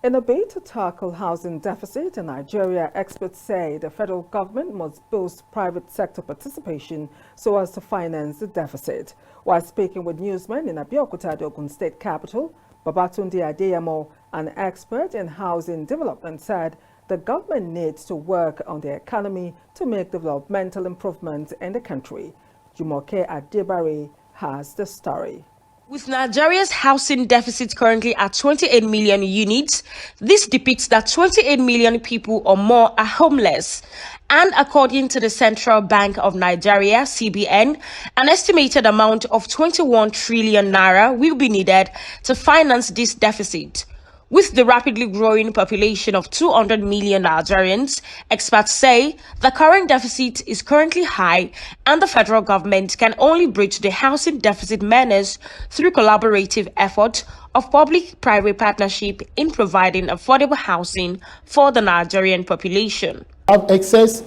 In a bid to tackle housing deficit in Nigeria, experts say the federal government must boost private sector participation so as to finance the deficit. While speaking with newsmen in Abeokuta, the Ogun State capital, Babatunde Adeyemo, an expert in housing development, said the government needs to work on the economy to make developmental improvements in the country. Jumoke Adebari has the story. With Nigeria's housing deficit currently at 28 million units, this depicts that 28 million people or more are homeless. And according to the Central Bank of Nigeria, CBN, an estimated amount of 21 trillion naira will be needed to finance this deficit. With the rapidly growing population of 200 million Nigerians, experts say the current deficit is currently high and the federal government can only bridge the housing deficit menace through collaborative efforts of public-private partnership in providing affordable housing for the Nigerian population. Have access,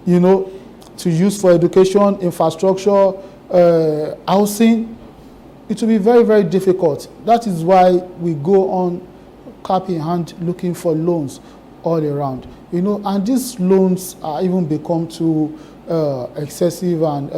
to use for education, infrastructure, housing, it will be very, very difficult. That is why we go on cap in hand looking for loans all around, and these loans are even become too excessive and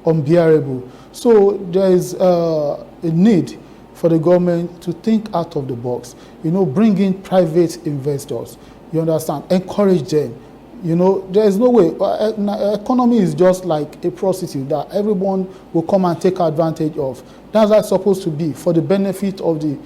unbearable. So there is a need for the government to think out of the box, bring in private investors, you understand, encourage them. There is no way, economy is just like a prostitute that everyone will come and take advantage of. That's how it's supposed to be, for the benefit of the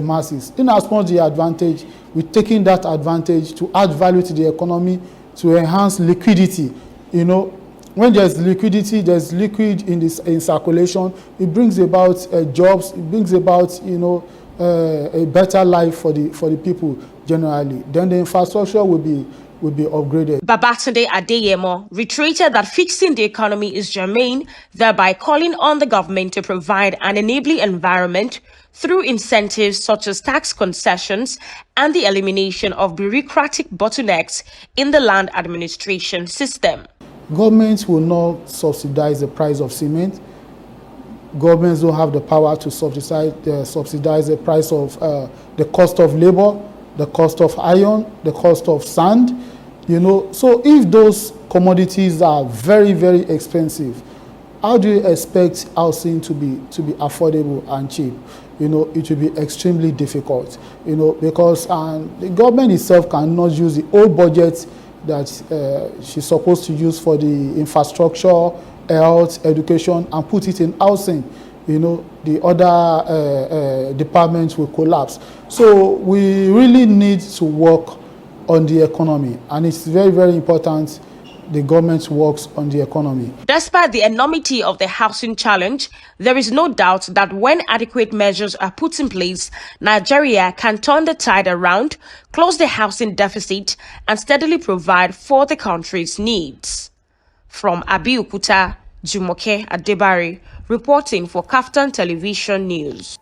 masses. In as much the advantage, we're taking that advantage to add value to the economy, to enhance liquidity. When there's liquidity, there's liquid in circulation. It brings about jobs. It brings about a better life for the people generally. Then the infrastructure will be upgraded. Babatunde Adeyemo reiterated that fixing the economy is germane, thereby calling on the government to provide an enabling environment through incentives such as tax concessions and the elimination of bureaucratic bottlenecks in the land administration system. Governments will not subsidize the price of cement. Governments don't have the power to subsidize the price of the cost of labor, the cost of iron, the cost of sand. So if those commodities are very, very expensive, how do you expect housing to be affordable and cheap? It will be extremely difficult, because the government itself cannot use the old budget that she's supposed to use for the infrastructure, health, education, and put it in housing. The other departments will collapse. So we really need to work on the economy, and it's very, very important the government works on the economy. Despite the enormity of the housing challenge, there is no doubt that when adequate measures are put in place, Nigeria can turn the tide around, close the housing deficit, and steadily provide for the country's needs. From Abeokuta, Jumoke Adebari, reporting for KAFTAN Television News.